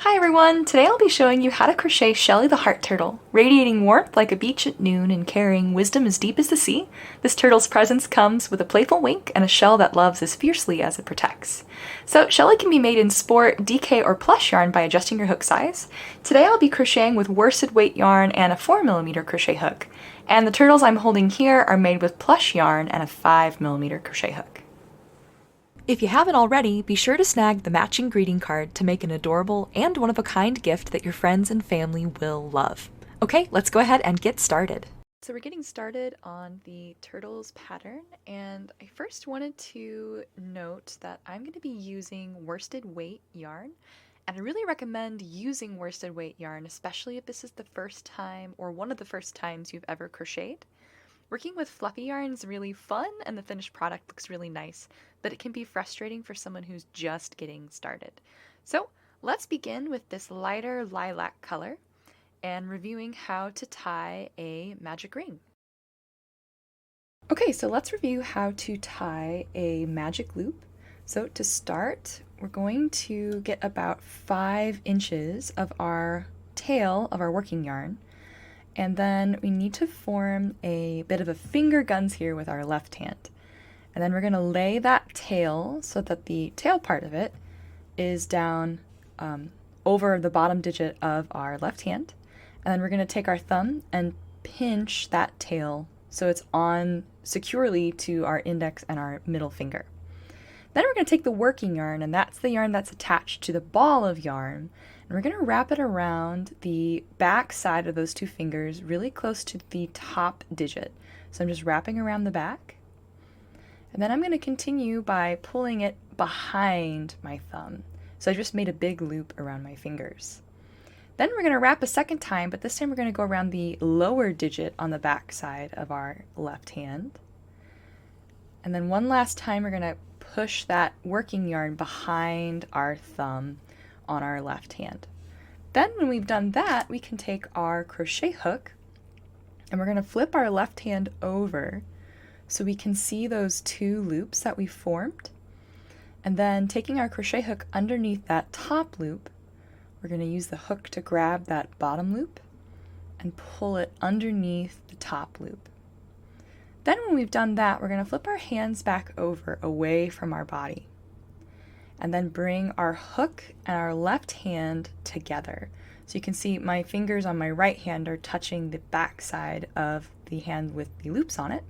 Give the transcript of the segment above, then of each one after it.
Hi everyone! Today I'll be showing you how to crochet Shelly the Heart Turtle. Radiating warmth like a beach at noon and carrying wisdom as deep as the sea, this turtle's presence comes with a playful wink and a shell that loves as fiercely as it protects. So Shelly can be made in sport, DK, or plush yarn by adjusting your hook size. Today I'll be crocheting with worsted weight yarn and a 4mm crochet hook. And the turtles I'm holding here are made with plush yarn and a 5mm crochet hook. If you haven't already, be sure to snag the matching greeting card to make an adorable and one-of-a-kind gift that your friends and family will love. Okay, let's go ahead and get started. So we're getting started on the turtles pattern, and I first wanted to note that I'm going to be using worsted weight yarn, and I really recommend using worsted weight yarn, especially if this is the first time or one of the first times you've ever crocheted. Working with fluffy yarn is really fun and the finished product looks really nice, but it can be frustrating for someone who's just getting started. So let's begin with this lighter lilac color and reviewing how to tie a magic ring. Okay, so let's review how to tie a magic loop. So to start, we're going to get about 5 inches of our tail of our working yarn. And then we need to form a bit of a finger guns here with our left hand. And then we're going to lay that tail so that the tail part of it is down over the bottom digit of our left hand. And then we're going to take our thumb and pinch that tail so it's on securely to our index and our middle finger. Then we're going to take the working yarn, and that's the yarn that's attached to the ball of yarn, and we're going to wrap it around the back side of those 2 fingers really close to the top digit. So I'm just wrapping around the back, and then I'm going to continue by pulling it behind my thumb. So I just made a big loop around my fingers. Then we're going to wrap a second time, but this time we're going to go around the lower digit on the back side of our left hand. And then one last time we're going to push that working yarn behind our thumb on our left hand. Then when we've done that, we can take our crochet hook and we're going to flip our left hand over so we can see those 2 loops that we formed. And then taking our crochet hook underneath that top loop, we're going to use the hook to grab that bottom loop and pull it underneath the top loop. Then when we've done that, we're going to flip our hands back over away from our body and then bring our hook and our left hand together. So you can see my fingers on my right hand are touching the back side of the hand with the loops on it.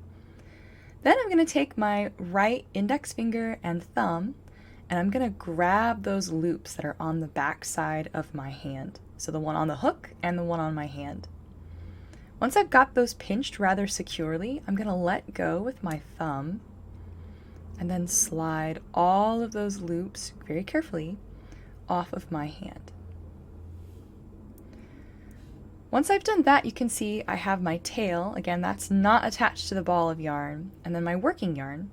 Then I'm going to take my right index finger and thumb and I'm going to grab those loops that are on the back side of my hand. So the one on the hook and the one on my hand. Once I've got those pinched rather securely, I'm going to let go with my thumb and then slide all of those loops very carefully off of my hand. Once I've done that, you can see I have my tail. Again, that's not attached to the ball of yarn. And then my working yarn.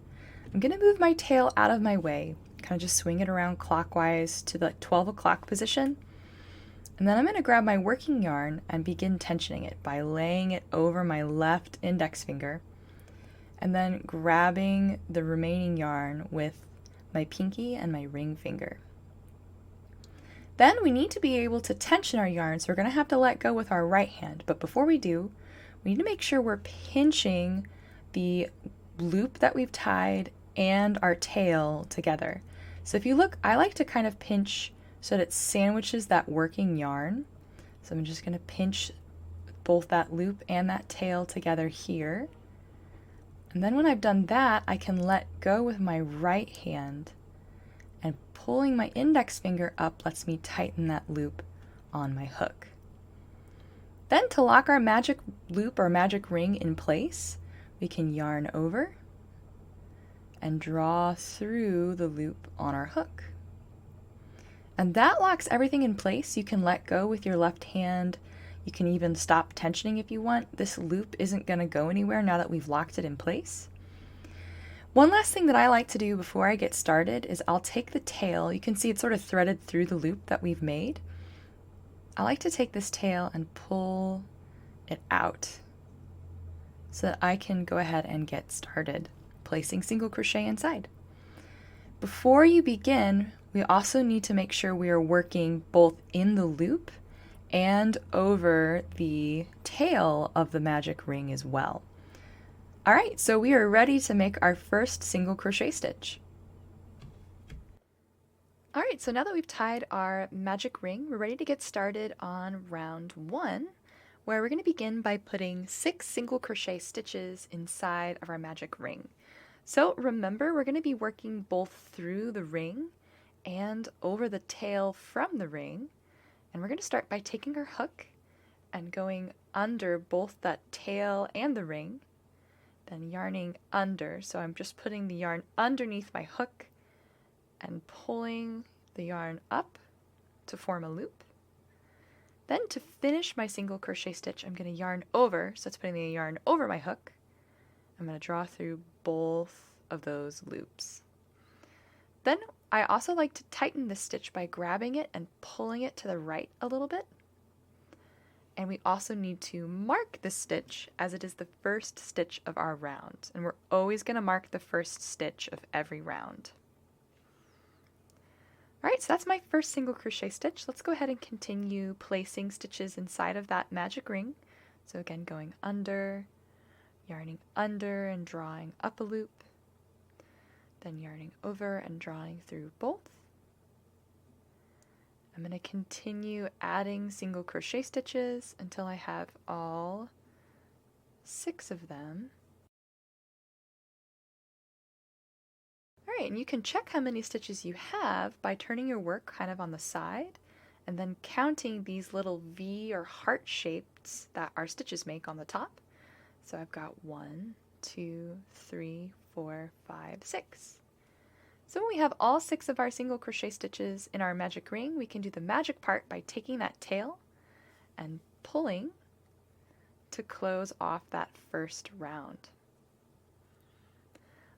I'm going to move my tail out of my way, kind of just swing it around clockwise to the 12 o'clock position. And then I'm going to grab my working yarn and begin tensioning it by laying it over my left index finger and then grabbing the remaining yarn with my pinky and my ring finger. Then we need to be able to tension our yarn, so we're going to have to let go with our right hand. But before we do, we need to make sure we're pinching the loop that we've tied and our tail together. So if you look, I like to kind of pinch so that it sandwiches that working yarn. So I'm just going to pinch both that loop and that tail together here. And then when I've done that, I can let go with my right hand, and pulling my index finger up lets me tighten that loop on my hook. Then to lock our magic loop or magic ring in place, we can yarn over and draw through the loop on our hook. And that locks everything in place. You can let go with your left hand. You can even stop tensioning if you want. This loop isn't going to go anywhere now that we've locked it in place. One last thing that I like to do before I get started is I'll take the tail. You can see it's sort of threaded through the loop that we've made. I like to take this tail and pull it out so that I can go ahead and get started placing single crochet inside. Before you begin, We also need to make sure we are working both in the loop and over the tail of the magic ring as well. All right, so we are ready to make our first single crochet stitch. All right, so now that we've tied our magic ring, we're ready to get started on round 1, where we're going to begin by putting 6 single crochet stitches inside of our magic ring. So remember, we're going to be working both through the ring and over the tail from the ring. And we're going to start by taking our hook and going under both that tail and the ring, then yarning under. So I'm just putting the yarn underneath my hook and pulling the yarn up to form a loop. Then to finish my single crochet stitch, I'm going to yarn over, so it's putting the yarn over my hook. I'm going to draw through both of those loops. Then I also like to tighten this stitch by grabbing it and pulling it to the right a little bit. And we also need to mark this stitch as it is the first stitch of our round. And we're always going to mark the first stitch of every round. Alright, so that's my first single crochet stitch. Let's go ahead and continue placing stitches inside of that magic ring. So again, going under, yarning under and drawing up a loop, then yarning over and drawing through both. I'm going to continue adding single crochet stitches until I have all 6 of them. Alright, and you can check how many stitches you have by turning your work kind of on the side and then counting these little V or heart shapes that our stitches make on the top. So I've got 1, 2, 3, 4, 5, 6. So when we have all 6 of our single crochet stitches in our magic ring, we can do the magic part by taking that tail and pulling to close off that first round.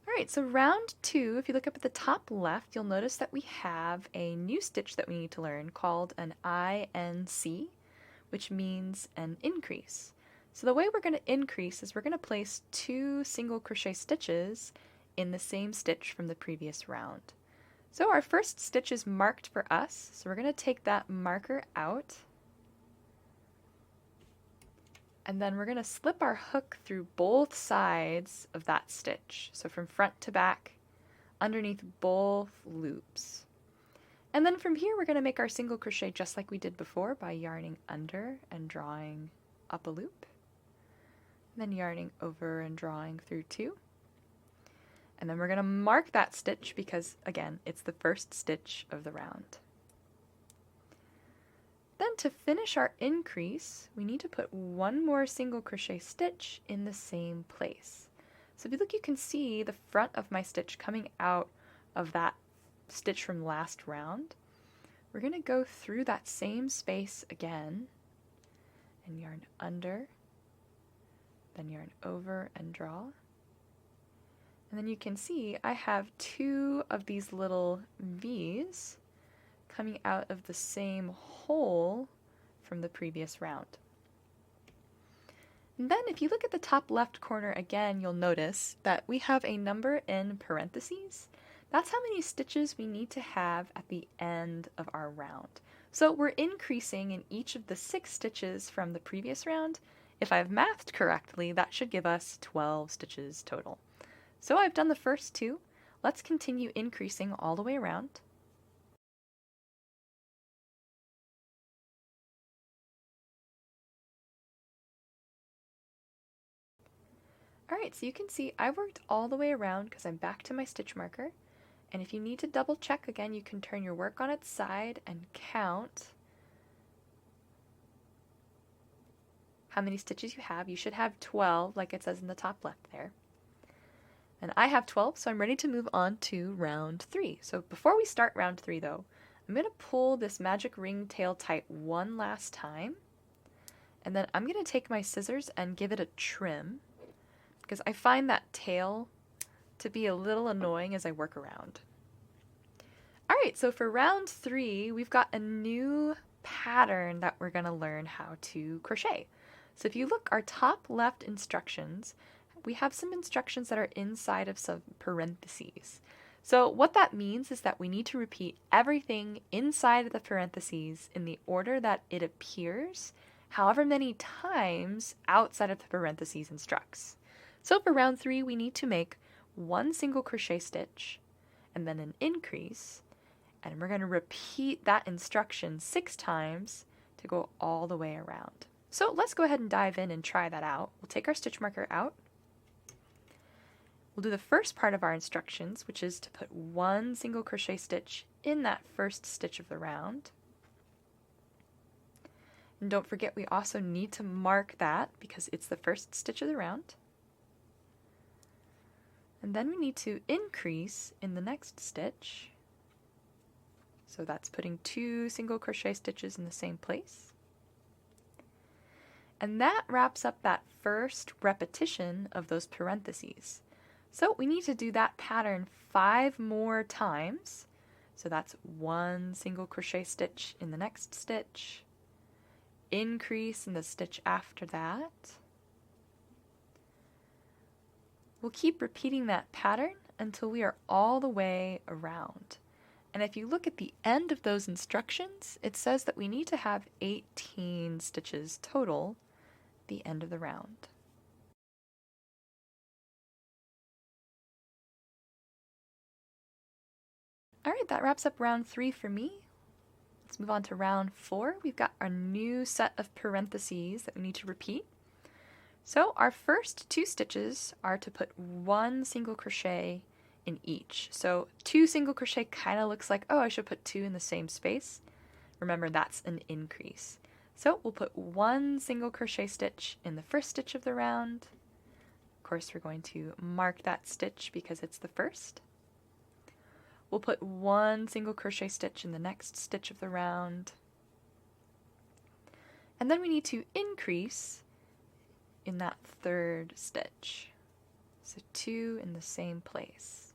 Alright, so round 2, if you look up at the top left, you'll notice that we have a new stitch that we need to learn called an INC, which means an increase. So the way we're going to increase is we're going to place 2 single crochet stitches in the same stitch from the previous round. So our first stitch is marked for us, so we're going to take that marker out, and then we're going to slip our hook through both sides of that stitch, so from front to back, underneath both loops. And then from here we're going to make our single crochet just like we did before by yarning under and drawing up a loop, and then yarning over and drawing through 2. And then we're going to mark that stitch because, again, it's the first stitch of the round. Then to finish our increase, we need to put 1 more single crochet stitch in the same place. So if you look, you can see the front of my stitch coming out of that stitch from last round. We're going to go through that same space again and yarn under, then yarn over and draw. And then you can see I have 2 of these little V's coming out of the same hole from the previous round. And then if you look at the top left corner again, you'll notice that we have a number in parentheses. That's how many stitches we need to have at the end of our round. So we're increasing in each of the 6 stitches from the previous round. If I've mathed correctly, that should give us 12 stitches total. So I've done the first 2. Let's continue increasing all the way around. Alright, so you can see I worked all the way around because I'm back to my stitch marker. And if you need to double check again, you can turn your work on its side and count how many stitches you have. You should have 12, like it says in the top left there. And I have 12, so I'm ready to move on to round 3. So before we start round 3 though, I'm going to pull this magic ring tail tight one last time. And then I'm going to take my scissors and give it a trim, because I find that tail to be a little annoying as I work around. Alright, so for round 3, we've got a new pattern that we're going to learn how to crochet. So if you look, our top left instructions, we have some instructions that are inside of some parentheses. So what that means is that we need to repeat everything inside of the parentheses in the order that it appears, however many times outside of the parentheses instructs. So for round 3, we need to make 1 single crochet stitch and then an increase, and we're going to repeat that instruction 6 times to go all the way around. So let's go ahead and dive in and try that out. We'll take our stitch marker out. We'll do the first part of our instructions, which is to put 1 single crochet stitch in that first stitch of the round. And don't forget, we also need to mark that because it's the first stitch of the round. And then we need to increase in the next stitch. So that's putting 2 single crochet stitches in the same place. And that wraps up that first repetition of those parentheses. So we need to do that pattern 5 more times. So that's 1 single crochet stitch in the next stitch, increase in the stitch after that. We'll keep repeating that pattern until we are all the way around. And if you look at the end of those instructions, it says that we need to have 18 stitches total at the end of the round. Alright, that wraps up round 3 for me. Let's move on to round 4. We've got our new set of parentheses that we need to repeat. So our first 2 stitches are to put 1 single crochet in each. So 2 single crochet kind of looks like, oh, I should put 2 in the same space. Remember, that's an increase. So we'll put 1 single crochet stitch in the first stitch of the round. Of course, we're going to mark that stitch because it's the first. We'll put 1 single crochet stitch in the next stitch of the round. And then we need to increase in that third stitch. So 2 in the same place.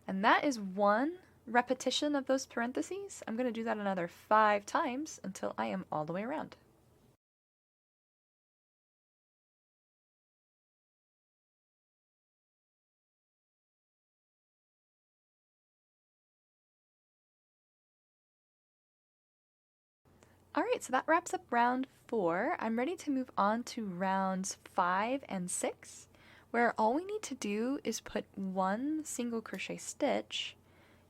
And that is 1 repetition of those parentheses. I'm going to do that another 5 times until I am all the way around. Alright, so that wraps up round 4. I'm ready to move on to rounds 5 and 6, where all we need to do is put 1 single crochet stitch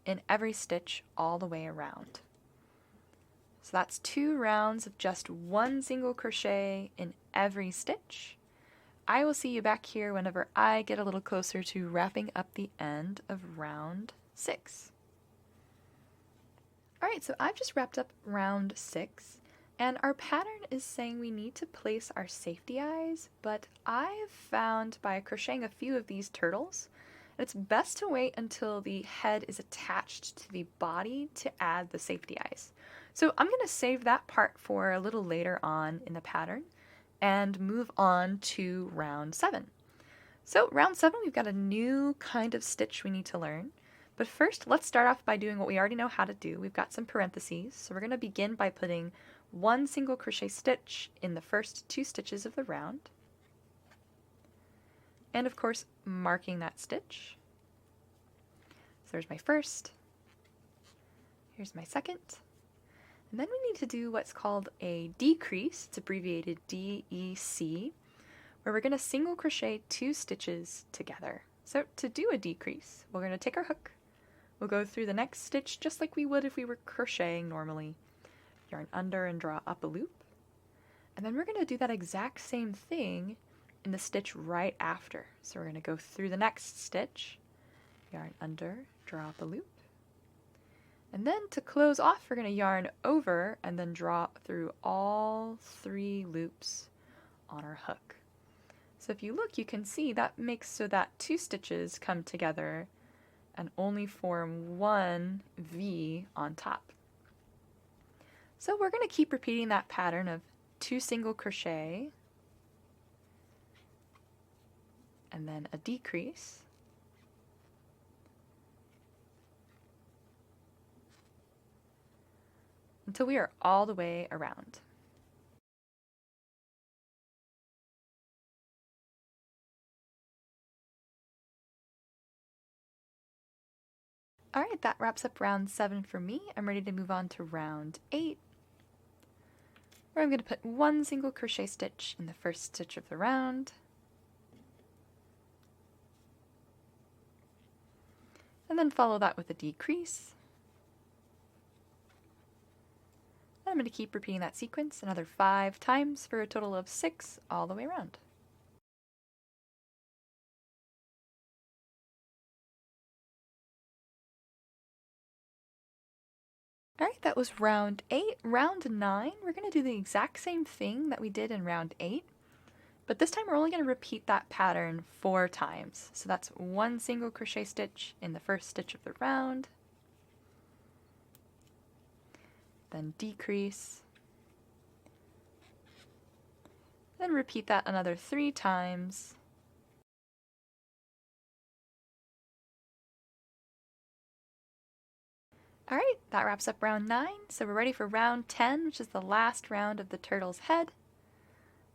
in every stitch all the way around. So that's 2 rounds of just 1 single crochet in every stitch. I will see you back here whenever I get a little closer to wrapping up the end of round 6. Alright, so I've just wrapped up round 6, and our pattern is saying we need to place our safety eyes, but I've found by crocheting a few of these turtles, it's best to wait until the head is attached to the body to add the safety eyes. So I'm going to save that part for a little later on in the pattern and move on to round 7. So round 7, we've got a new kind of stitch we need to learn. But first, let's start off by doing what we already know how to do. We've got some parentheses, so we're going to begin by putting 1 single crochet stitch in the first 2 stitches of the round. And of course, marking that stitch. So there's my first, here's my second. And then we need to do what's called a decrease, it's abbreviated DEC, where we're going to single crochet 2 stitches together. So to do a decrease, we're going to take our hook, we'll go through the next stitch just like we would if we were crocheting normally. Yarn under and draw up a loop. And then we're going to do that exact same thing in the stitch right after. So we're going to go through the next stitch, yarn under, draw up a loop. And then to close off, we're going to yarn over and then draw through all 3 loops on our hook. So if you look, you can see that makes so that 2 stitches come together and only form 1 V on top. So we're going to keep repeating that pattern of 2 single crochet and then a decrease, until we are all the way around. Alright, that wraps up round 7 for me. I'm ready to move on to round 8, where I'm going to put one single crochet stitch in the first stitch of the round, and then follow that with a decrease. And I'm going to keep repeating that sequence another 5 times for a total of 6 all the way around. Alright, that was round 8. Round 9, we're going to do the exact same thing that we did in round 8, but this time we're only going to repeat that pattern 4 times. So that's one single crochet stitch in the first stitch of the round, then decrease, then repeat that another 3 times. Alright, that wraps up round 9, so we're ready for round 10, which is the last round of the turtle's head.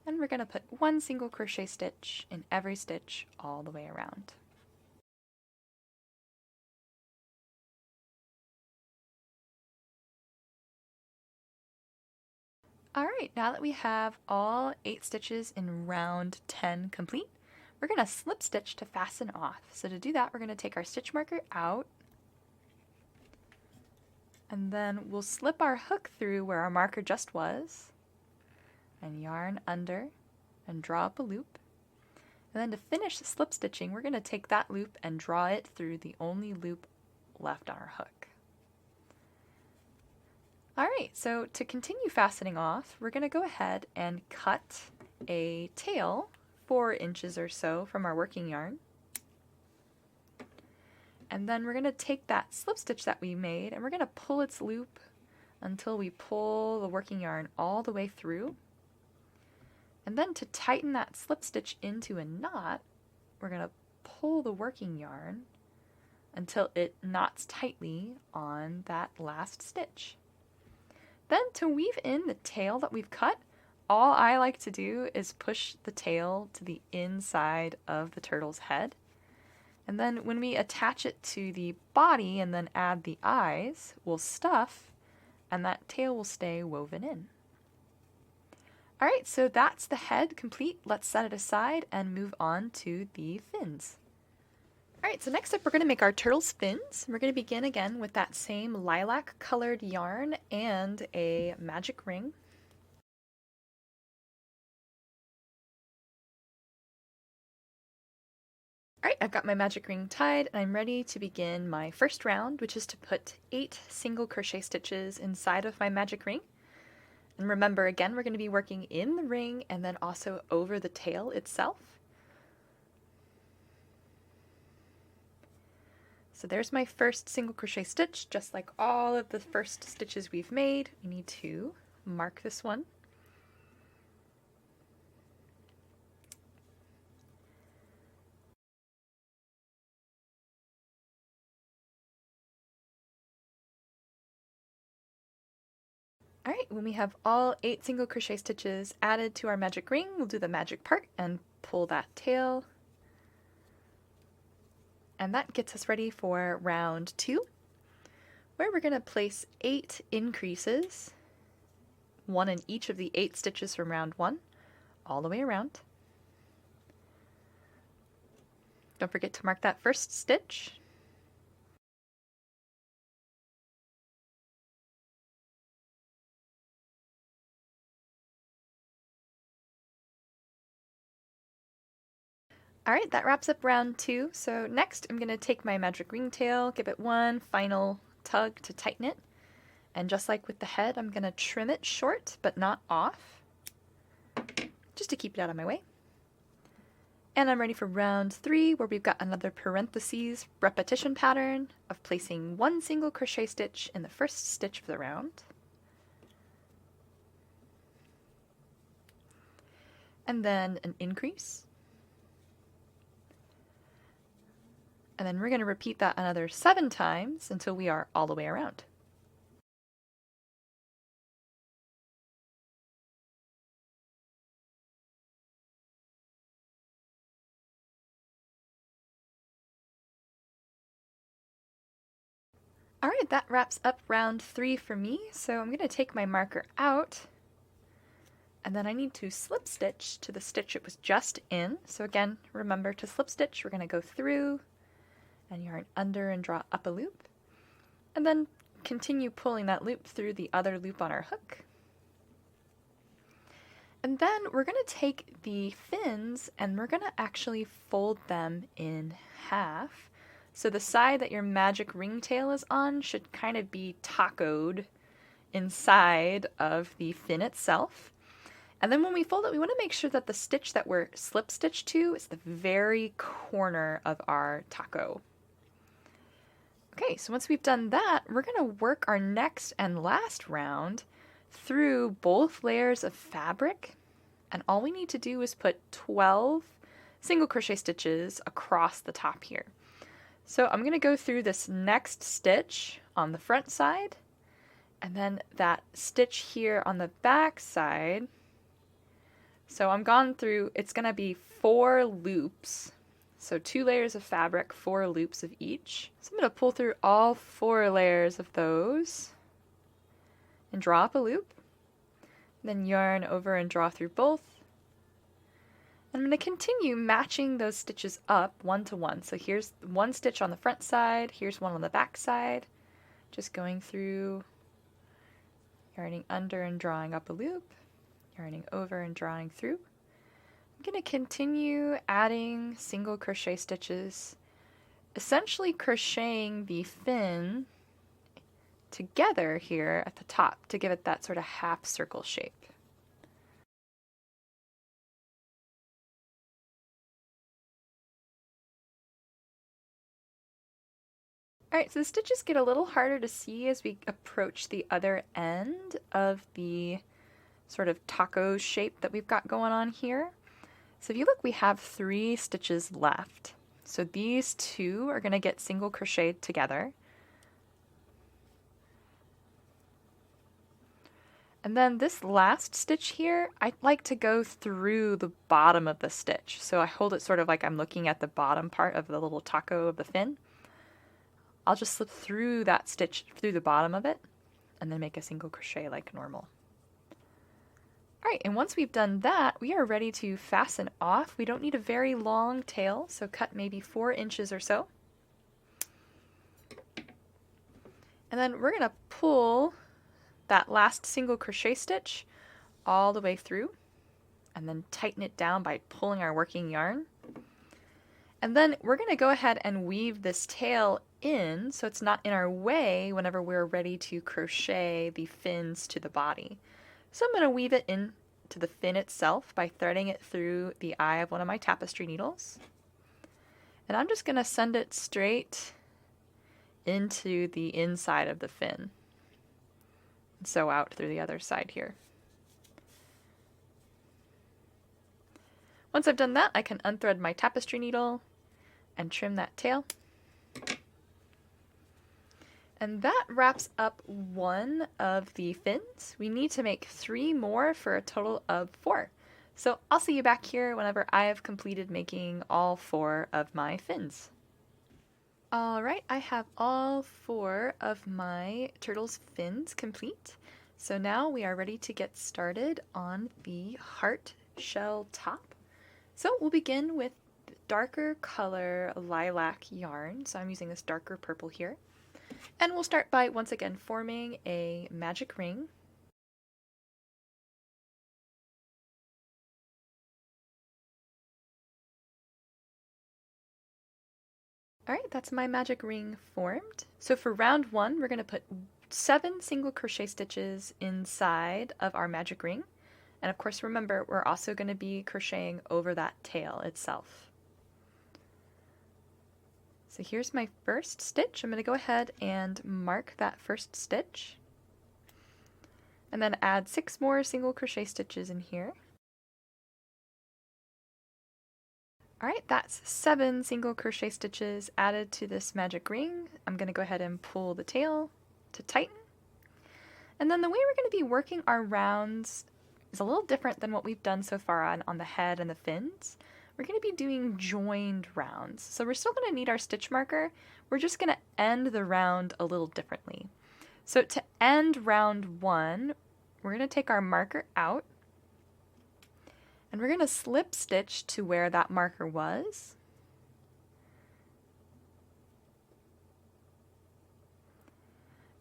And we're going to put one single crochet stitch in every stitch all the way around. Alright, now that we have all 8 stitches in round 10 complete, we're going to slip stitch to fasten off. So to do that, we're going to take our stitch marker out, and then we'll slip our hook through where our marker just was, and yarn under, and draw up a loop. And then to finish slip stitching, we're going to take that loop and draw it through the only loop left on our hook. Alright, so to continue fastening off, we're going to go ahead and cut a tail 4 inches or so from our working yarn. And then we're going to take that slip stitch that we made and we're going to pull its loop until we pull the working yarn all the way through. And then to tighten that slip stitch into a knot, we're going to pull the working yarn until it knots tightly on that last stitch. Then to weave in the tail that we've cut, all I like to do is push the tail to the inside of the turtle's head. And then when we attach it to the body and then add the eyes, we'll stuff, and that tail will stay woven in. Alright, so that's the head complete. Let's set it aside and move on to the fins. Alright, so next up we're going to make our turtle's fins. We're going to begin again with that same lilac colored yarn and a magic ring. Alright, I've got my magic ring tied and I'm ready to begin my first round, which is to put 8 single crochet stitches inside of my magic ring. And remember, again, we're going to be working in the ring and then also over the tail itself. So there's my first single crochet stitch. Just like all of the first stitches we've made, we need to mark this one. Alright, when we have all 8 single crochet stitches added to our magic ring, we'll do the magic part and pull that tail. And that gets us ready for round 2, where we're going to place 8 increases, 1 in each of the 8 stitches from round 1, all the way around. Don't forget to mark that first stitch. Alright, that wraps up round 2. So next I'm going to take my magic ring tail, give it one final tug to tighten it. And just like with the head, I'm going to trim it short, but not off, just to keep it out of my way. And I'm ready for round 3, where we've got another parentheses repetition pattern of placing 1 single crochet stitch in the first stitch of the round. And then an increase. And then we're going to repeat that another 7 times until we are all the way around. Alright, that wraps up round 3 for me, so I'm going to take my marker out, and then I need to slip stitch to the stitch it was just in. So again, remember to slip stitch, we're going to go through and yarn under and draw up a loop, and then continue pulling that loop through the other loop on our hook. And then we're going to take the fins and we're going to actually fold them in half. So the side that your magic ringtail is on should kind of be tacoed inside of the fin itself. And then when we fold it, we want to make sure that the stitch that we're slip stitched to is the very corner of our taco. Okay, so once we've done that, we're going to work our next and last round through both layers of fabric, and all we need to do is put 12 single crochet stitches across the top here. So I'm going to go through this next stitch on the front side, and then that stitch here on the back side. So I'm gone through, it's going to be 4 loops. So 2 layers of fabric, 4 loops of each. So I'm going to pull through all 4 layers of those and draw up a loop. Then yarn over and draw through both. I'm going to continue matching those stitches up one to one. So here's one stitch on the front side, here's one on the back side. Just going through, yarning under and drawing up a loop, yarning over and drawing through. I'm going to continue adding single crochet stitches, essentially crocheting the fin together here at the top to give it that sort of half circle shape. Alright, so the stitches get a little harder to see as we approach the other end of the sort of taco shape that we've got going on here. So if you look, we have 3 stitches left. So these 2 are going to get single crocheted together. And then this last stitch here, I like to go through the bottom of the stitch. So I hold it sort of like I'm looking at the bottom part of the little taco of the fin. I'll just slip through that stitch through the bottom of it and then make a single crochet like normal. Alright, and once we've done that, we are ready to fasten off. We don't need a very long tail, so cut maybe 4 inches or so. And then we're going to pull that last single crochet stitch all the way through and then tighten it down by pulling our working yarn. And then we're going to go ahead and weave this tail in so it's not in our way whenever we're ready to crochet the fins to the body. So I'm going to weave it in to the fin itself by threading it through the eye of one of my tapestry needles. And I'm just going to send it straight into the inside of the fin. And sew out through the other side here. Once I've done that, I can unthread my tapestry needle and trim that tail. And that wraps up one of the fins. We need to make 3 more for a total of 4. So I'll see you back here whenever I have completed making all 4 of my fins. Alright, I have all 4 of my turtle's fins complete. So now we are ready to get started on the heart shell top. So we'll begin with darker color lilac yarn. So I'm using this darker purple here. And we'll start by once again forming a magic ring. Alright, that's my magic ring formed. So for round 1, we're going to put 7 single crochet stitches inside of our magic ring. And of course, remember, we're also going to be crocheting over that tail itself. So here's my first stitch. I'm going to go ahead and mark that first stitch. And then add 6 more single crochet stitches in here. Alright, that's 7 single crochet stitches added to this magic ring. I'm going to go ahead and pull the tail to tighten. And then the way we're going to be working our rounds is a little different than what we've done so far on the head and the fins. we're going to be doing joined rounds. So we're still going to need our stitch marker. We're just going to end the round a little differently. So to end round 1, we're going to take our marker out and we're going to slip stitch to where that marker was.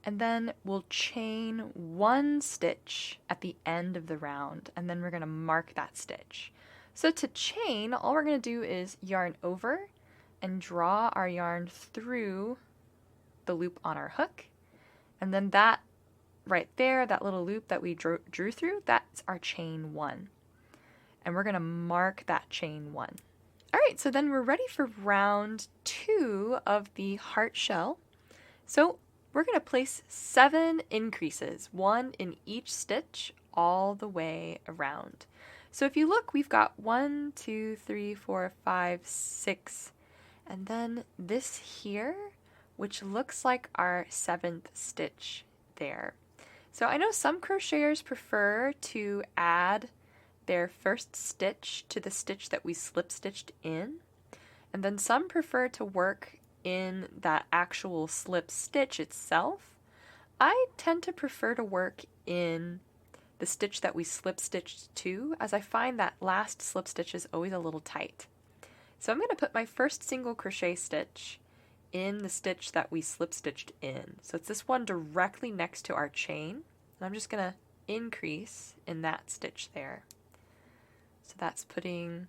And then we'll chain 1 stitch at the end of the round, and then we're going to mark that stitch. So to chain, all we're going to do is yarn over and draw our yarn through the loop on our hook. And then that right there, that little loop that we drew through, that's our chain 1. And we're going to mark that chain 1. All right, so then we're ready for round 2 of the heart shell. So we're going to place 7 increases, 1 in each stitch, all the way around. So if you look, we've got 1, 2, 3, 4, 5, 6, and then this here, which looks like our 7th stitch there. So I know some crocheters prefer to add their first stitch to the stitch that we slip stitched in, and then some prefer to work in that actual slip stitch itself. I tend to prefer to work in the stitch that we slip stitched to, as I find that last slip stitch is always a little tight. So I'm going to put my first single crochet stitch in the stitch that we slip stitched in. So it's this one directly next to our chain, and I'm just going to increase in that stitch there. So that's putting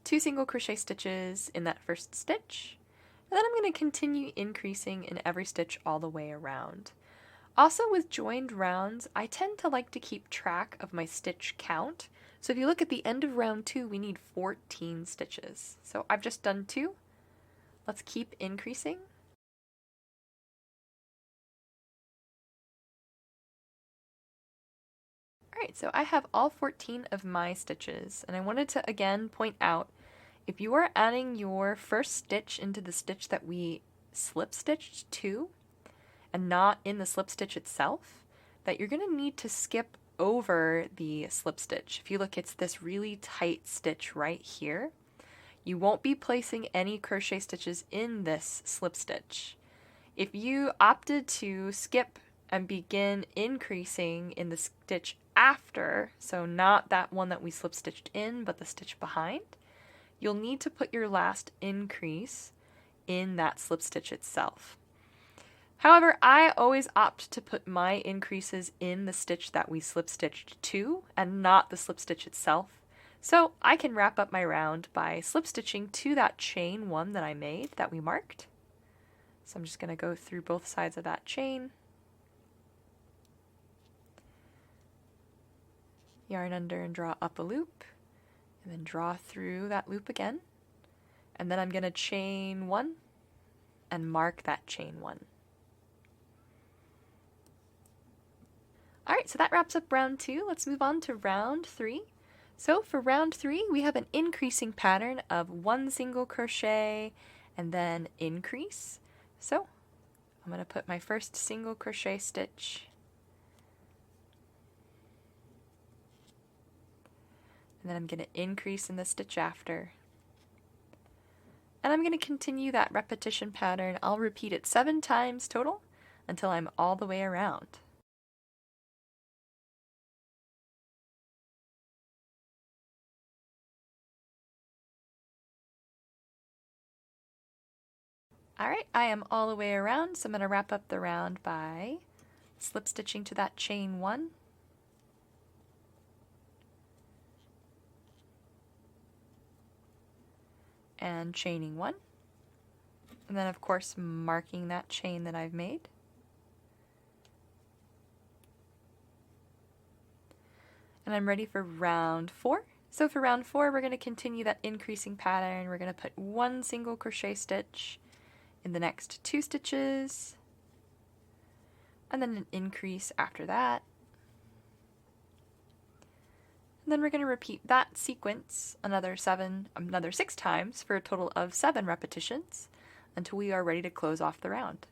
2 single crochet stitches in that first stitch, and then I'm going to continue increasing in every stitch all the way around. Also with joined rounds, I tend to like to keep track of my stitch count. So if you look at the end of round 2, we need 14 stitches. So I've just done 2. Let's keep increasing. Alright, so I have all 14 of my stitches, and I wanted to again point out, if you are adding your first stitch into the stitch that we slip stitched to, and not in the slip stitch itself, that you're going to need to skip over the slip stitch. If you look, it's this really tight stitch right here. You won't be placing any crochet stitches in this slip stitch. If you opted to skip and begin increasing in the stitch after, so not that one that we slip stitched in, but the stitch behind, you'll need to put your last increase in that slip stitch itself. However, I always opt to put my increases in the stitch that we slip stitched to and not the slip stitch itself. So I can wrap up my round by slip stitching to that chain 1 that I made, that we marked. So I'm just going to go through both sides of that chain, yarn under and draw up a loop, and then draw through that loop again. And then I'm going to chain 1 and mark that chain 1. Alright, so that wraps up round 2. Let's move on to round 3. So for round 3, we have an increasing pattern of 1 single crochet and then increase. So I'm going to put my first single crochet stitch, and then I'm going to increase in the stitch after. And I'm going to continue that repetition pattern. I'll repeat it 7 times total until I'm all the way around. Alright, I am all the way around, so I'm going to wrap up the round by slip stitching to that chain 1, and chaining 1, and then of course marking that chain that I've made. And I'm ready for round 4. So for round 4, we're going to continue that increasing pattern. We're going to put 1 single crochet stitch in the next 2 stitches, and then an increase after that. And then we're going to repeat that sequence another 6 times for a total of 7 repetitions until we are ready to close off the round.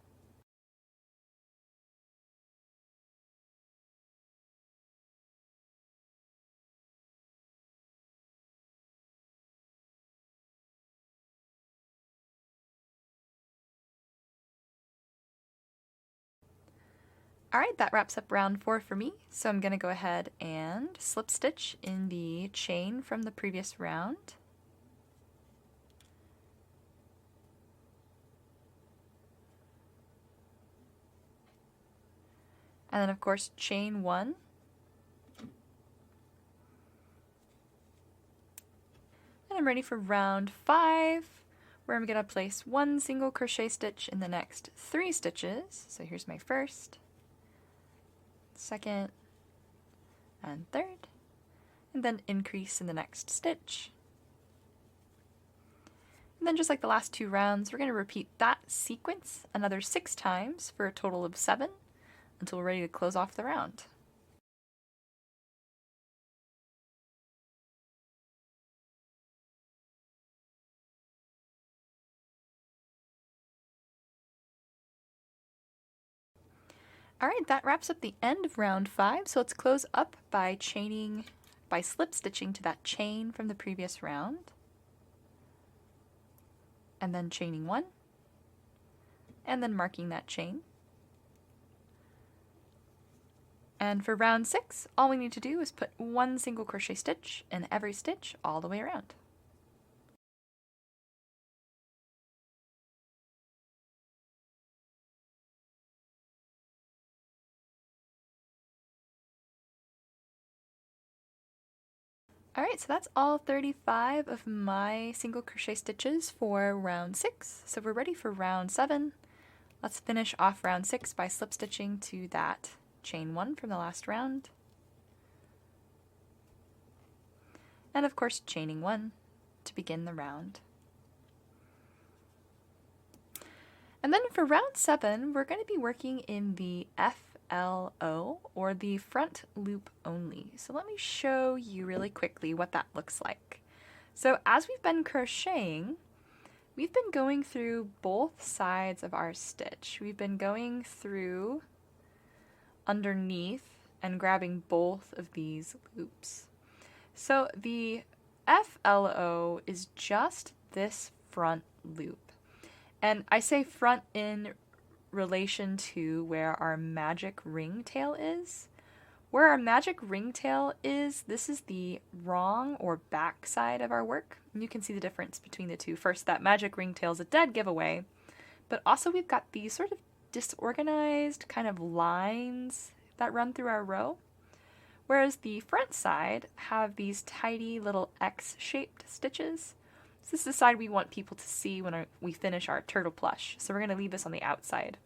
Alright, that wraps up round 4 for me, so I'm going to go ahead and slip stitch in the chain from the previous round. And then of course chain 1. And I'm ready for round 5, where I'm going to place 1 single crochet stitch in the next 3 stitches. So here's my first, second, and third, and then increase in the next stitch. And then just like the last 2 rounds, we're going to repeat that sequence another 6 times for a total of 7 until we're ready to close off the round. Alright, that wraps up the end of round 5, so let's close up by slip stitching to that chain from the previous round, and then chaining 1, and then marking that chain. And for round 6, all we need to do is put 1 single crochet stitch in every stitch all the way around. Alright, so that's all 35 of my single crochet stitches for round 6. So we're ready for round 7. Let's finish off round 6 by slip stitching to that chain 1 from the last round. And of course chaining 1 to begin the round. And then for round 7, we're going to be working in the FLO, or the front loop only. So let me show you really quickly what that looks like. So as we've been crocheting, we've been going through both sides of our stitch. We've been going through underneath and grabbing both of these loops. So the FLO is just this front loop. And I say front in relation to where our magic ringtail is. Where our magic ringtail is, this is the wrong or back side of our work. And you can see the difference between the two. First, that magic ringtail is a dead giveaway, but also we've got these sort of disorganized kind of lines that run through our row. Whereas the front side have these tidy little X-shaped stitches. So this is the side we want people to see when we finish our turtle plush. So we're going to leave this on the outside.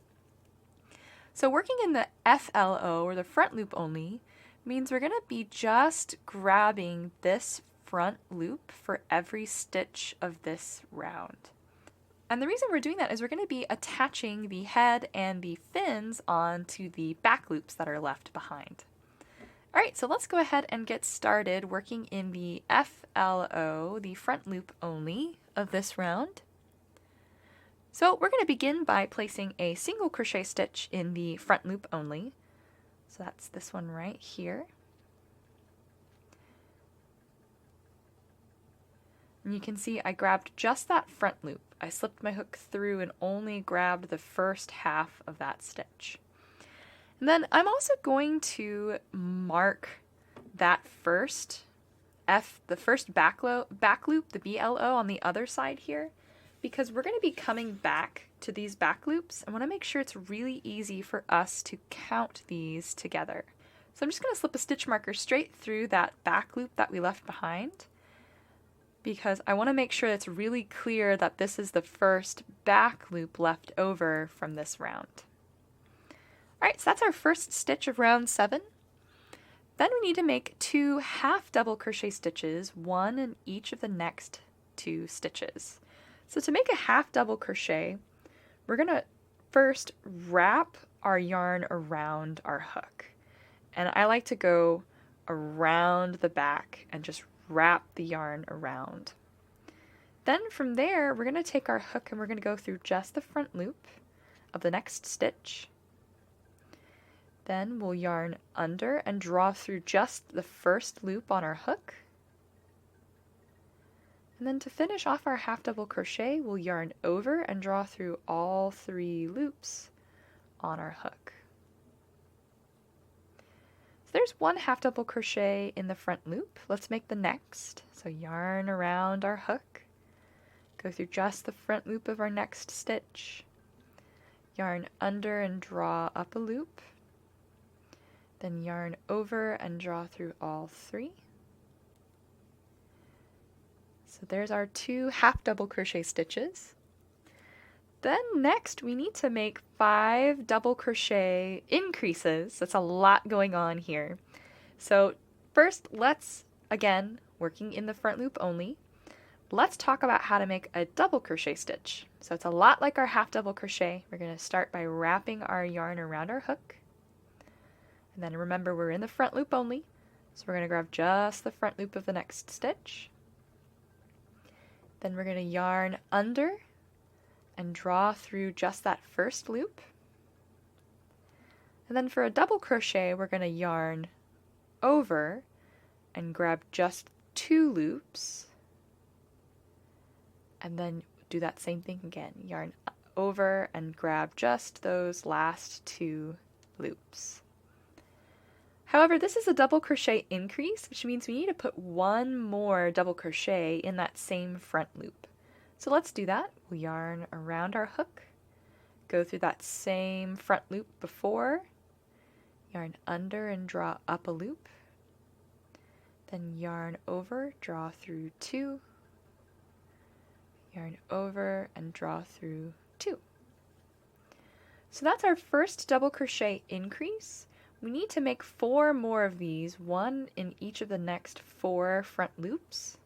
So working in the FLO, or the front loop only, means we're going to be just grabbing this front loop for every stitch of this round. And the reason we're doing that is we're going to be attaching the head and the fins onto the back loops that are left behind. Alright, so let's go ahead and get started working in the FLO, the front loop only, of this round. So we're going to begin by placing a single crochet stitch in the front loop only. So that's this one right here. And you can see I grabbed just that front loop. I slipped my hook through and only grabbed the first half of that stitch. And then I'm also going to mark that the first back loop, the BLO, on the other side here, because we're going to be coming back to these back loops. I want to make sure it's really easy for us to count these together. So I'm just going to slip a stitch marker straight through that back loop that we left behind, because I want to make sure it's really clear that this is the first back loop left over from this round. Alright, so that's our first stitch of round 7. Then we need to make 2 half double crochet stitches, 1 in each of the next 2 stitches. So to make a half double crochet, we're going to first wrap our yarn around our hook. And I like to go around the back and just wrap the yarn around. Then from there, we're going to take our hook and we're going to go through just the front loop of the next stitch. Then we'll yarn under and draw through just the first loop on our hook. And then to finish off our half double crochet, we'll yarn over and draw through all 3 loops on our hook. there's one half double crochet in the front loop. Let's make the next. So yarn around our hook, go through just the front loop of our next stitch, yarn under and draw up a loop, then yarn over and draw through all 3. So there's our 2 half double crochet stitches. Then next we need to make 5 double crochet increases. That's a lot going on here. So first, let's, again, working in the front loop only, let's talk about how to make a double crochet stitch. So it's a lot like our half double crochet. We're going to start by wrapping our yarn around our hook. And then remember, we're in the front loop only, so we're going to grab just the front loop of the next stitch. Then we're going to yarn under and draw through just that first loop. And then for a double crochet, we're going to yarn over and grab just 2 loops. And then do that same thing again. Yarn over and grab just those last 2 loops. However, this is a double crochet increase, which means we need to put 1 more double crochet in that same front loop. So let's do that. We'll yarn around our hook, go through that same front loop before, yarn under and draw up a loop, then yarn over, draw through 2, yarn over and draw through 2. So that's our first double crochet increase. We need to make 4 more of these, 1 in each of the next 4 front loops.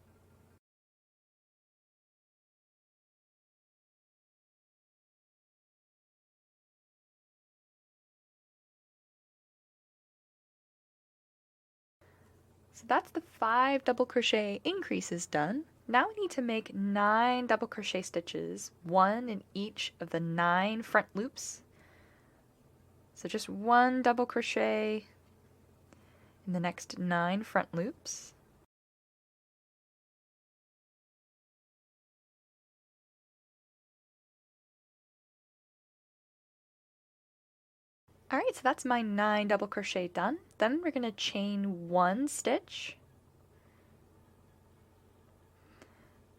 So that's the 5 double crochet increases done. Now we need to make 9 double crochet stitches, 1 in each of the 9 front loops. So just 1 double crochet in the next 9 front loops. Alright, so that's my 9 double crochet done. Then we're going to chain 1 stitch.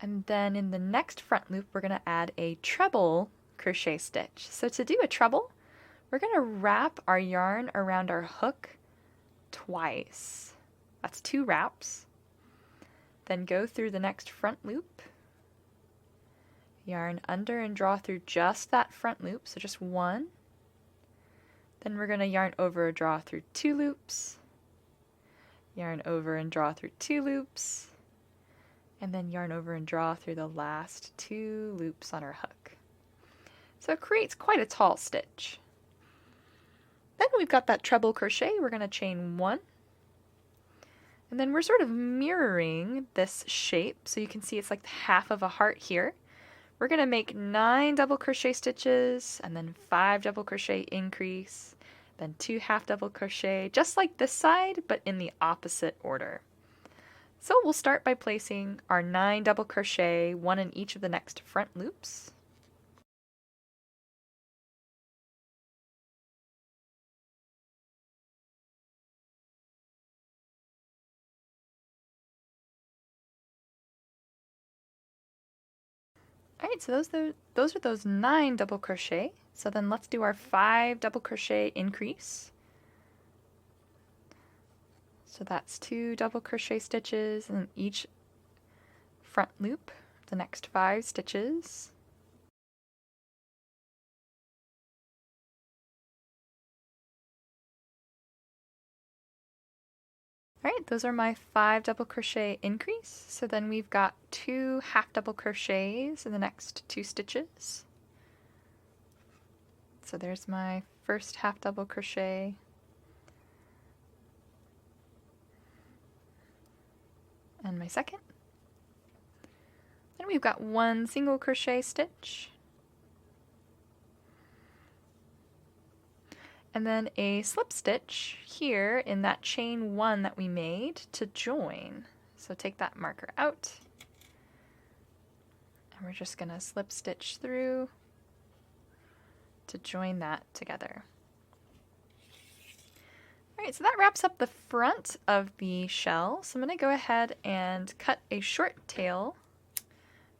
And then in the next front loop, we're going to add a treble crochet stitch. So to do a treble, we're going to wrap our yarn around our hook twice. That's 2 wraps. Then go through the next front loop, yarn under and draw through just that front loop, so just 1. Then we're going to yarn over, draw through 2 loops, yarn over and draw through 2 loops, and then yarn over and draw through the last 2 loops on our hook. So it creates quite a tall stitch. Then we've got that treble crochet. We're going to chain 1. And then we're sort of mirroring this shape. So you can see it's like half of a heart here. We're going to make 9 double crochet stitches and then 5 double crochet increase, then 2 half double crochet, just like this side, but in the opposite order. So we'll start by placing our 9 double crochet, 1 in each of the next front loops. Alright, so those are those 9 double crochet. So then let's do our 5 double crochet increase. So that's 2 double crochet stitches in each front loop, the next 5 stitches. Alright, those are my 5 double crochet increase. So then we've got 2 half double crochets in the next 2 stitches. So there's my first half double crochet. And my second. Then we've got 1 single crochet stitch. And then a slip stitch here in that chain 1 that we made to join. So take that marker out. And we're just going to slip stitch through to join that together. Alright, so that wraps up the front of the shell. So I'm going to go ahead and cut a short tail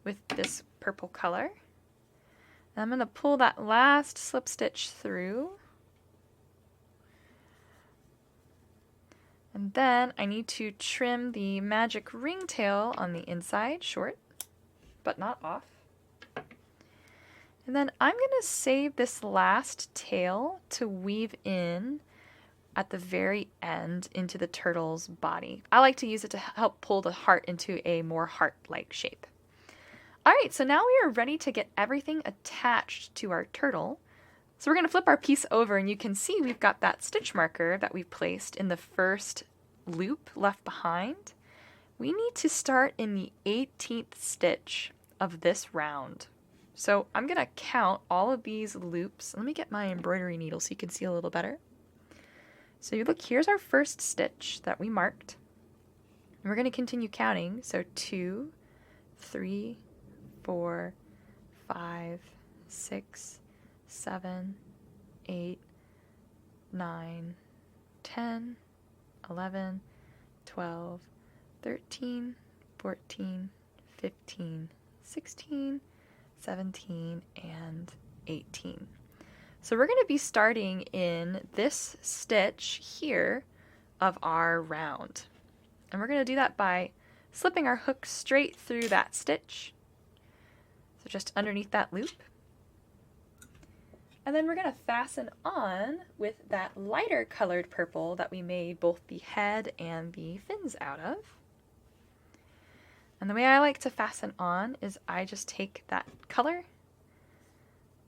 with this purple color. And I'm going to pull that last slip stitch through. And then I need to trim the magic ringtail on the inside, short, but not off. And then I'm going to save this last tail to weave in at the very end into the turtle's body. I like to use it to help pull the heart into a more heart-like shape. Alright, so now we are ready to get everything attached to our turtle. So we're going to flip our piece over and you can see we've got that stitch marker that we placed in the first loop left behind. We need to start in the 18th stitch of this round. So I'm going to count all of these loops. Let me get my embroidery needle so you can see a little better. So you look, here's our first stitch that we marked. And we're going to continue counting. So 2, 3, 4, 5, 6, 7, 8, 9, 10, 11, 12, 13, 14, 15, 16, 17, and 18. So we're going to be starting in this stitch here of our round. And we're going to do that by slipping our hook straight through that stitch. So just underneath that loop. And then we're going to fasten on with that lighter colored purple that we made both the head and the fins out of. And the way I like to fasten on is I just take that color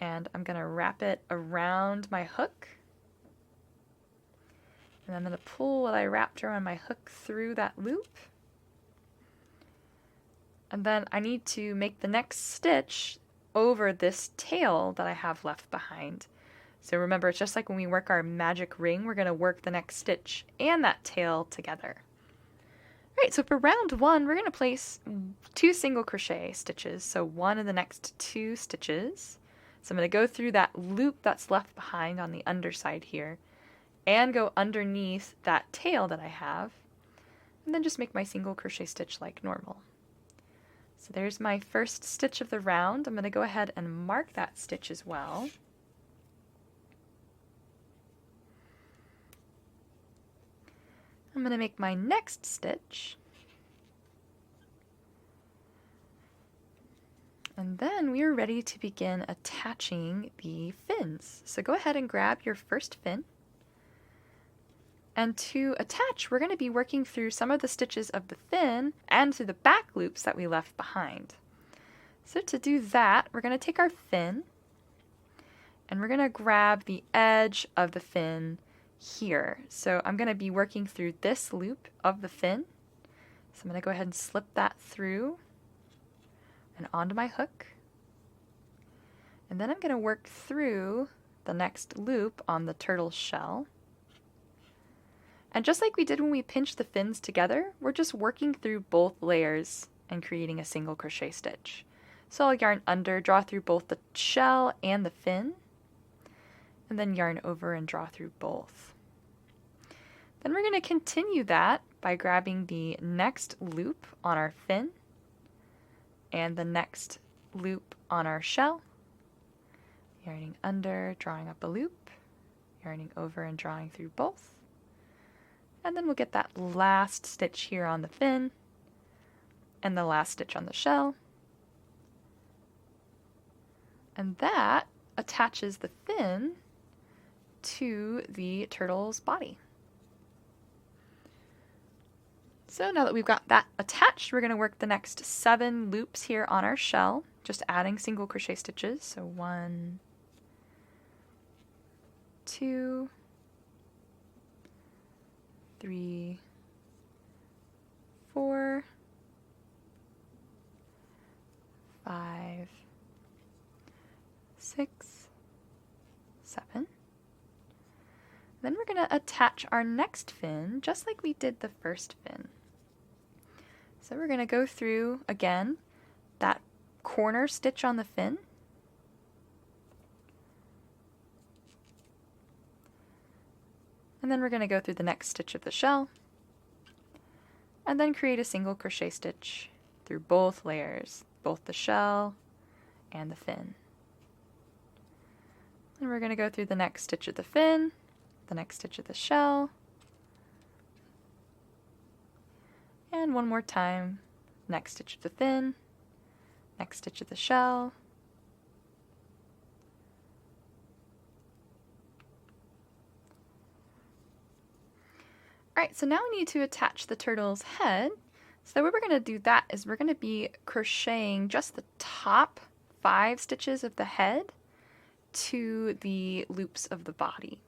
and I'm going to wrap it around my hook. And I'm going to pull what I wrapped around my hook through that loop. And then I need to make the next stitch over this tail that I have left behind. So remember, it's just like when we work our magic ring, we're going to work the next stitch and that tail together. Alright, so for round 1, we're going to place 2 single crochet stitches, so one in the next 2 stitches. So I'm going to go through that loop that's left behind on the underside here and go underneath that tail that I have, and then just make my single crochet stitch like normal. So there's my first stitch of the round. I'm going to go ahead and mark that stitch as well. I'm going to make my next stitch. And then we are ready to begin attaching the fins. So go ahead and grab your first fin. And to attach, we're going to be working through some of the stitches of the fin and through the back loops that we left behind. So to do that, we're going to take our fin and we're going to grab the edge of the fin here. So I'm going to be working through this loop of the fin. So I'm going to go ahead and slip that through and onto my hook. And then I'm going to work through the next loop on the turtle shell. And just like we did when we pinched the fins together, we're just working through both layers and creating a single crochet stitch. So I'll yarn under, draw through both the shell and the fin, and then yarn over and draw through both. Then we're going to continue that by grabbing the next loop on our fin and the next loop on our shell, yarning under, drawing up a loop, yarning over and drawing through both. And then we'll get that last stitch here on the fin and the last stitch on the shell. And that attaches the fin to the turtle's body. So now that we've got that attached, we're going to work the next 7 loops here on our shell, just adding single crochet stitches. So 1, 2, 3, 4, 5, 6, 7. Then we're going to attach our next fin just like we did the first fin. So we're going to go through again that corner stitch on the fin. And then we're going to go through the next stitch of the shell, and then create a single crochet stitch through both layers, both the shell and the fin. And we're going to go through the next stitch of the fin, the next stitch of the shell, and one more time, next stitch of the fin, next stitch of the shell, Alright, so now we need to attach the turtle's head. So the way we're going to do that is we're going to be crocheting just the top 5 stitches of the head to the loops of the body.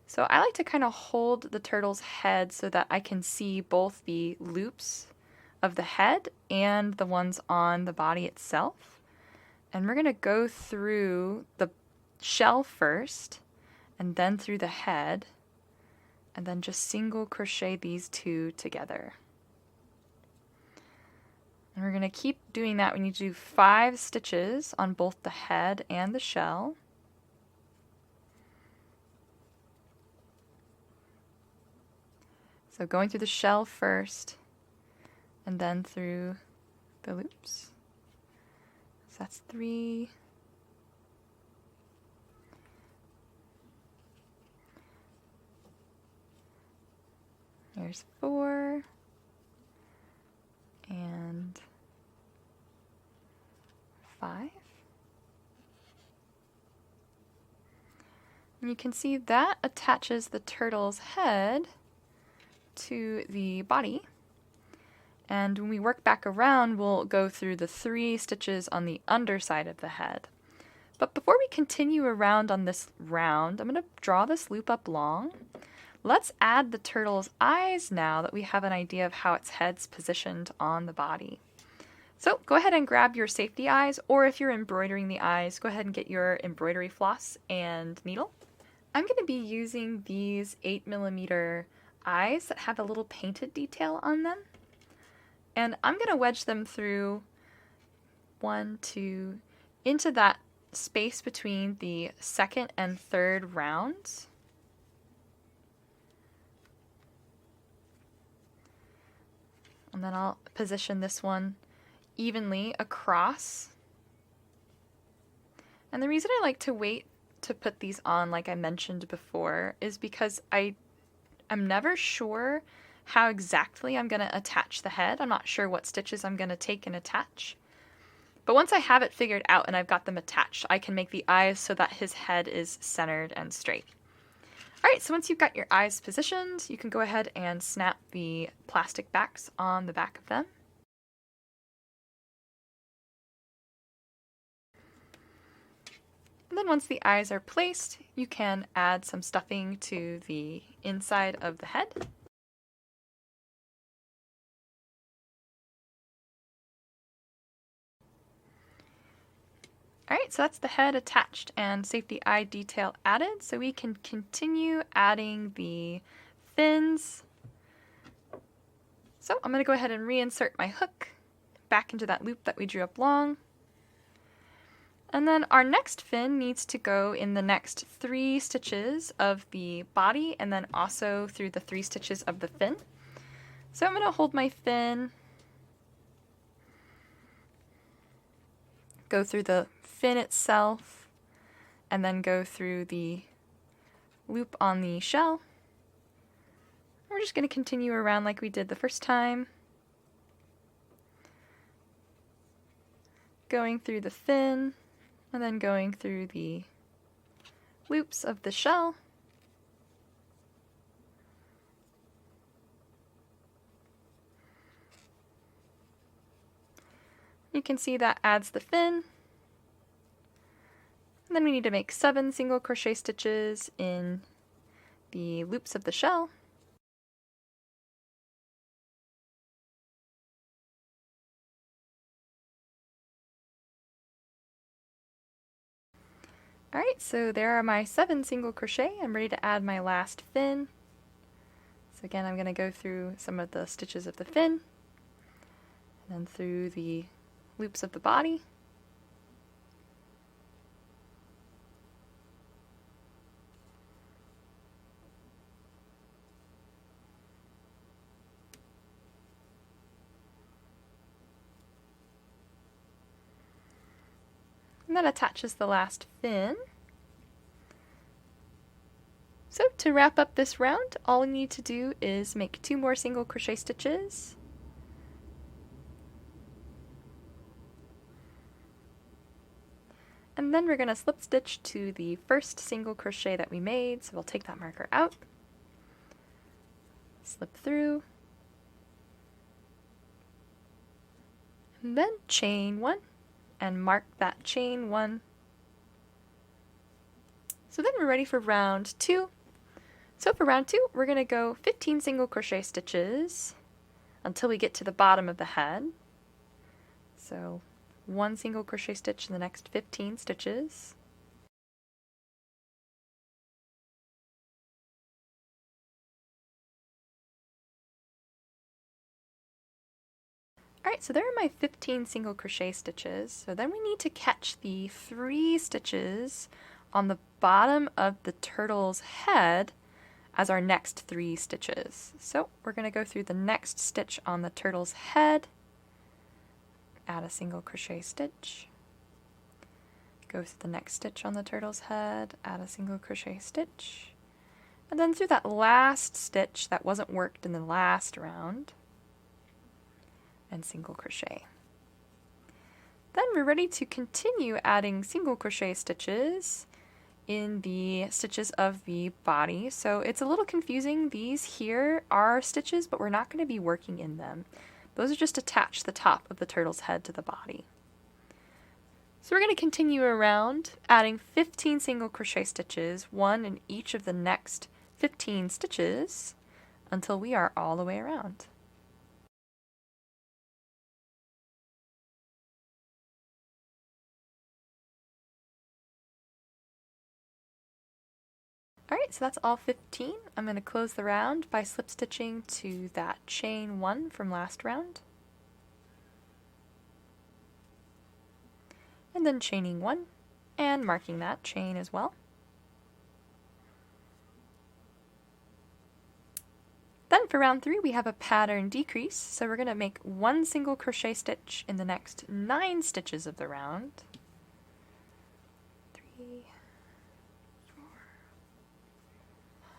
So I like to kind of hold the turtle's head so that I can see both the loops of the head and the ones on the body itself. And we're going to go through the shell first and then through the head, and then just single crochet these two together. And we're going to keep doing that. We need to do 5 stitches on both the head and the shell. So going through the shell first, and then through the loops. So that's 3. Here's 4. And 5. And you can see that attaches the turtle's head to the body. And when we work back around, we'll go through the 3 stitches on the underside of the head. But before we continue around on this round, I'm going to draw this loop up long. Let's add the turtle's eyes now that we have an idea of how its head's positioned on the body. So go ahead and grab your safety eyes, or if you're embroidering the eyes, go ahead and get your embroidery floss and needle. I'm going to be using these 8mm eyes that have a little painted detail on them. And I'm going to wedge them through 1, 2, into that space between the second and third rounds. And then I'll position this one evenly across. And the reason I like to wait to put these on, like I mentioned before, is because I'm never sure how exactly I'm going to attach the head. I'm not sure what stitches I'm going to take and attach. But once I have it figured out and I've got them attached, I can make the eyes so that his head is centered and straight. Alright, so once you've got your eyes positioned, you can go ahead and snap the plastic backs on the back of them. And then once the eyes are placed, you can add some stuffing to the inside of the head. Alright, so that's the head attached and safety eye detail added, so we can continue adding the fins. So I'm going to go ahead and reinsert my hook back into that loop that we drew up long. And then our next fin needs to go in the next 3 stitches of the body and then also through the 3 stitches of the fin. So I'm going to hold my fin, go through the fin itself, and then go through the loop on the shell. We're just going to continue around like we did the first time, going through the fin, and then going through the loops of the shell. You can see that adds the fin. And then we need to make 7 single crochet stitches in the loops of the shell. Alright, so there are my 7 single crochet. I'm ready to add my last fin. So again, I'm going to go through some of the stitches of the fin, and then through the loops of the body. that attaches the last fin. So to wrap up this round, all we need to do is make 2 more single crochet stitches. And then we're going to slip stitch to the first single crochet that we made, so we'll take that marker out, slip through, and then chain 1, and mark that chain 1. So then we're ready for round 2. So for round 2, we're going to go 15 single crochet stitches until we get to the bottom of the head. So 1 single crochet stitch in the next 15 stitches. Alright, so there are my 15 single crochet stitches. So then we need to catch the 3 stitches on the bottom of the turtle's head as our next 3 stitches. So we're going to go through the next stitch on the turtle's head, add a single crochet stitch, go through the next stitch on the turtle's head, add a single crochet stitch, and then through that last stitch that wasn't worked in the last round, and single crochet. Then we're ready to continue adding single crochet stitches in the stitches of the body. So it's a little confusing. These here are stitches, but we're not going to be working in them. Those are just attached to the top of the turtle's head to the body. So we're going to continue around, adding 15 single crochet stitches, 1 in each of the next 15 stitches, until we are all the way around. Alright, so that's all 15. I'm going to close the round by slip stitching to that chain 1 from last round. And then chaining 1 and marking that chain as well. Then for round 3 we have a pattern decrease, so we're going to make 1 single crochet stitch in the next 9 stitches of the round. 3, 4, 5,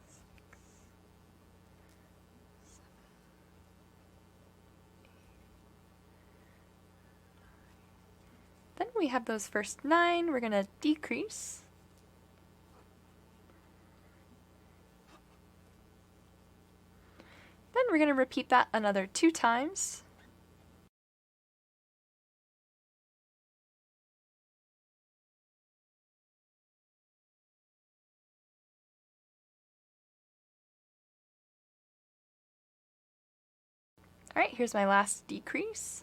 6, 7, 8. Then we have those first 9, we're going to decrease. Then we're going to repeat that another 2 times. Alright, here's my last decrease.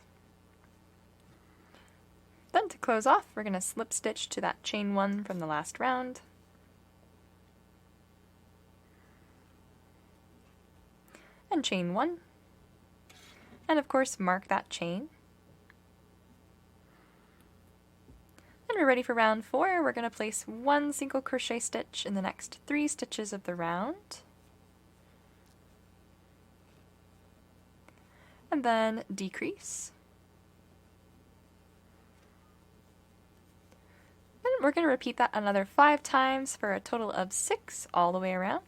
Then to close off, we're going to slip stitch to that chain 1 from the last round. And chain 1. And of course mark that chain. Then we're ready for round 4. We're going to place 1 single crochet stitch in the next 3 stitches of the round. And then decrease. Then we're going to repeat that another 5 times for a total of 6 all the way around.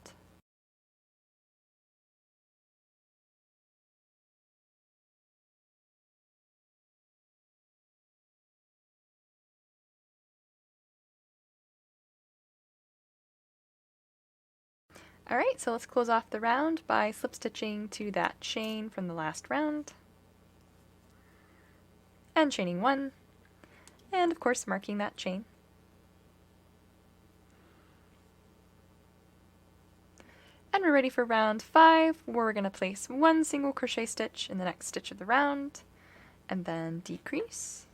Alright, so let's close off the round by slip stitching to that chain from the last round, and chaining 1, and of course marking that chain. And we're ready for round 5, where we're going to place 1 single crochet stitch in the next stitch of the round, and then decrease.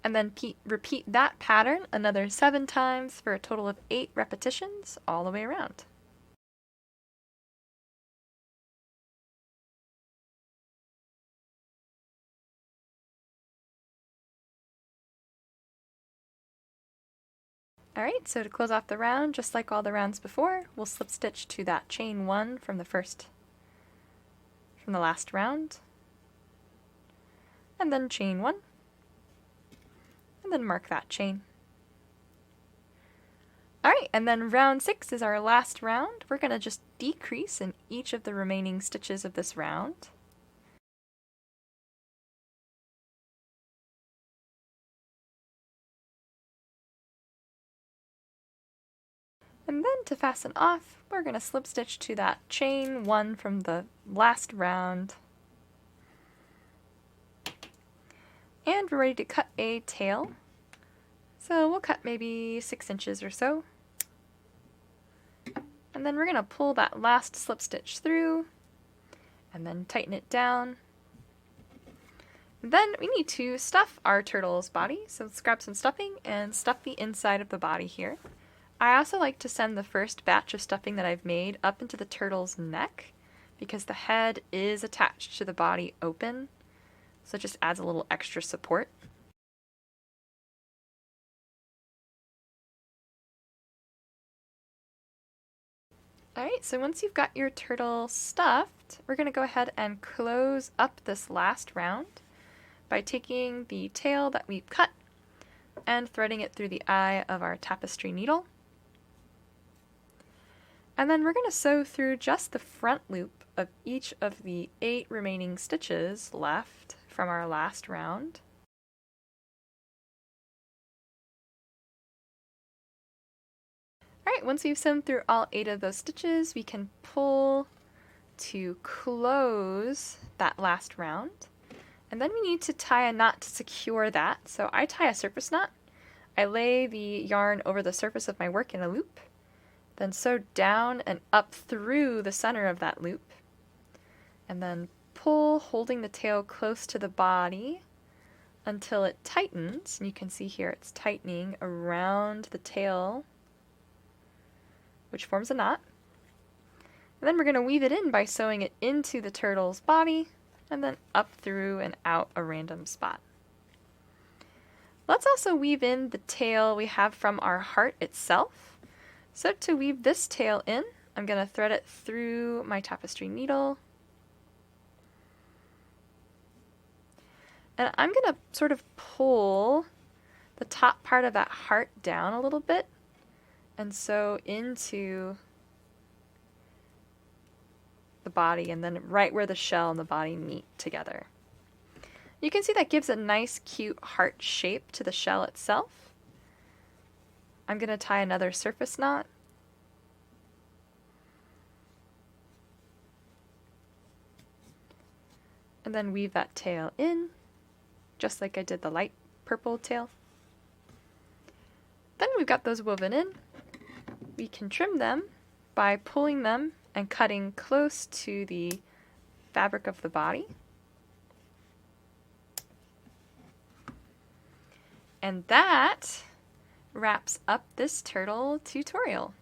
And then repeat that pattern another 7 times for a total of 8 repetitions all the way around. Alright, so to close off the round, just like all the rounds before, we'll slip stitch to that chain 1 from the last round, and then chain 1. and then mark that chain. Alright, and then round 6 is our last round. We're going to just decrease in each of the remaining stitches of this round. And then to fasten off, we're going to slip stitch to that chain 1 from the last round. And we're ready to cut a tail. So we'll cut maybe 6 inches or so. And then we're going to pull that last slip stitch through and then tighten it down. And then we need to stuff our turtle's body. So let's grab some stuffing and stuff the inside of the body here. I also like to send the first batch of stuffing that I've made up into the turtle's neck because the head is attached to the body open, so it just adds a little extra support. Alright, so once you've got your turtle stuffed, we're going to go ahead and close up this last round by taking the tail that we've cut and threading it through the eye of our tapestry needle. And then we're going to sew through just the front loop of each of the 8 remaining stitches left from our last round. Alright, once we've sewn through all 8 of those stitches, we can pull to close that last round. And then we need to tie a knot to secure that. So I tie a surface knot. I lay the yarn over the surface of my work in a loop, then sew down and up through the center of that loop, and then pull, holding the tail close to the body until it tightens. And you can see here it's tightening around the tail, which forms a knot. And then we're going to weave it in by sewing it into the turtle's body and then up through and out a random spot. Let's also weave in the tail we have from our heart itself. So to weave this tail in, I'm going to thread it through my tapestry needle. And I'm going to sort of pull the top part of that heart down a little bit and sew into the body, and then right where the shell and the body meet together. You can see that gives a nice cute heart shape to the shell itself. I'm going to tie another surface knot. And then weave that tail in, just like I did the light purple tail. Then we've got those woven in. We can trim them by pulling them and cutting close to the fabric of the body. And that wraps up this turtle tutorial.